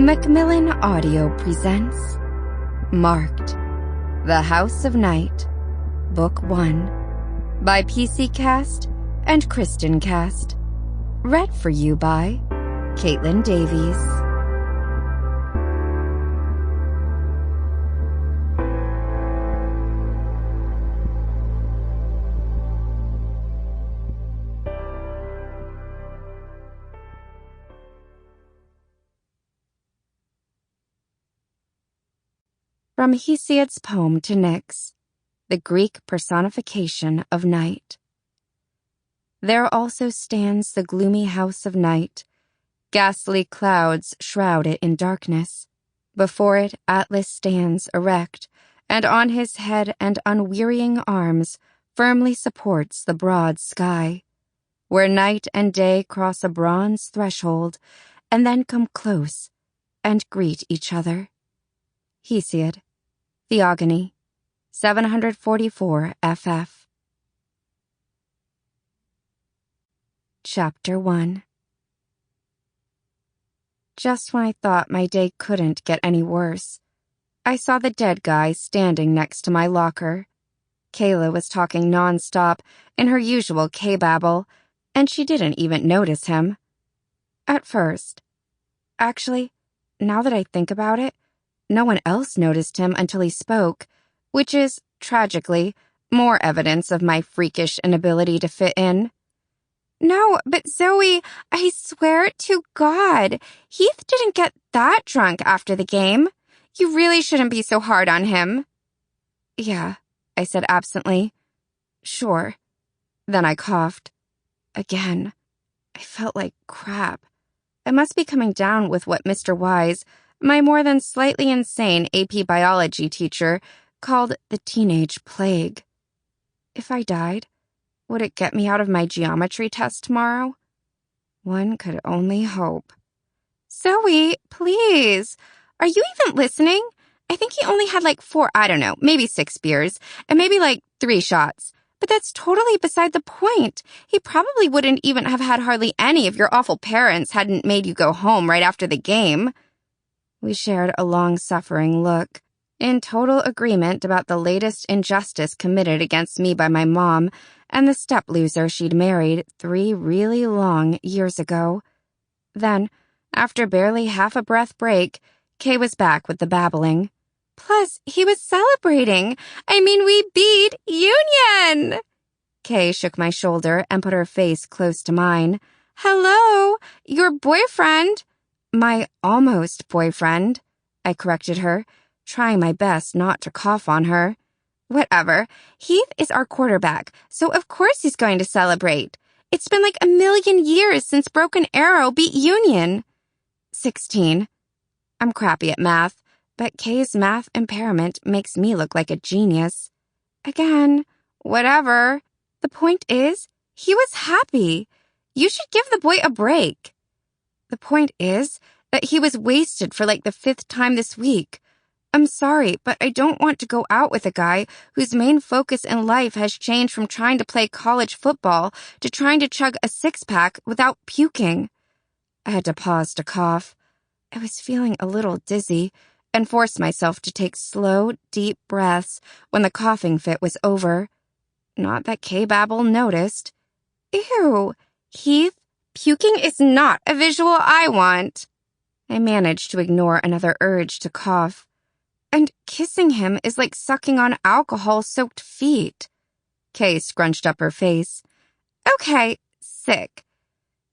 Macmillan Audio presents Marked, The House of Night, Book 1, by Cast and Kristin Cast. Read for you by Davies. From Hesiod's poem to Nyx, the Greek personification of night. There also stands the gloomy house of night. Ghastly clouds shroud it in darkness. Before it Atlas stands erect, and on his head and unwearying arms firmly supports the broad sky, where night and day cross a bronze threshold, and then come close and greet each other. Hesiod, Theogony, 744 FF. Chapter 1. Just when I thought my day couldn't get any worse, I saw the dead guy standing next to my locker. Kayla was talking non-stop in her usual K-babble, and she didn't even notice him. At first. Actually, now that I think about it, no one else noticed him until he spoke, which is, tragically, more evidence of my freakish inability to fit in. No, but Zoey, I swear to God, Heath didn't get that drunk after the game. You really shouldn't be so hard on him. Yeah, I said absently. Sure. Then I coughed. Again. I felt like crap. I must be coming down with what Mr. Wise, my more than slightly insane AP biology teacher, called the teenage plague. If I died, would it get me out of my geometry test tomorrow? One could only hope. Zoey, please. Are you even listening? I think he only had like 4, maybe 6 beers, and maybe like 3 shots. But that's totally beside the point. He probably wouldn't even have had hardly any if your awful parents hadn't made you go home right after the game. We shared a long-suffering look, in total agreement about the latest injustice committed against me by my mom and the step-loser she'd married 3 really long years ago. Then, after barely half a breath break, Kay was back with the babbling. Plus, he was celebrating. I mean, we beat Union! Kay shook my shoulder and put her face close to mine. Hello, your boyfriend. My almost boyfriend, I corrected her, trying my best not to cough on her. Whatever. Heath is our quarterback, so of course he's going to celebrate. It's been like 1,000,000 years since Broken Arrow beat Union. 16. I'm crappy at math, but Kay's math impairment makes me look like a genius. Again, whatever. The point is, he was happy. You should give the boy a break. The point is that he was wasted for like the 5th time this week. I'm sorry, but I don't want to go out with a guy whose main focus in life has changed from trying to play college football to trying to chug a 6-pack without puking. I had to pause to cough. I was feeling a little dizzy and forced myself to take slow, deep breaths when the coughing fit was over. Not that K-babble noticed. Ew, Heath, puking is not a visual I want. I managed to ignore another urge to cough. And kissing him is like sucking on alcohol-soaked feet. Kay scrunched up her face. Okay, sick.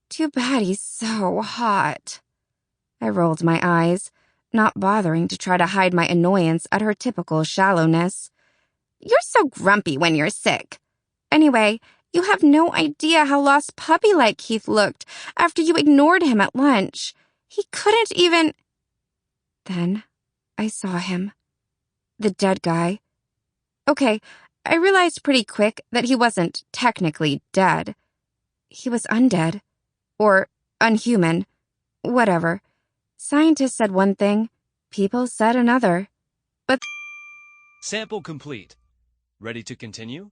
Too bad he's so hot. I rolled my eyes, not bothering to try to hide my annoyance at her typical shallowness. You're so grumpy when you're sick. Anyway, you have no idea how lost puppy-like Heath looked after you ignored him at lunch. He couldn't even... Then I saw him. The dead guy. Okay, I realized pretty quick that he wasn't technically dead. He was undead. Or unhuman. Whatever. Scientists said one thing, people said another. But... Sample complete. Ready to continue?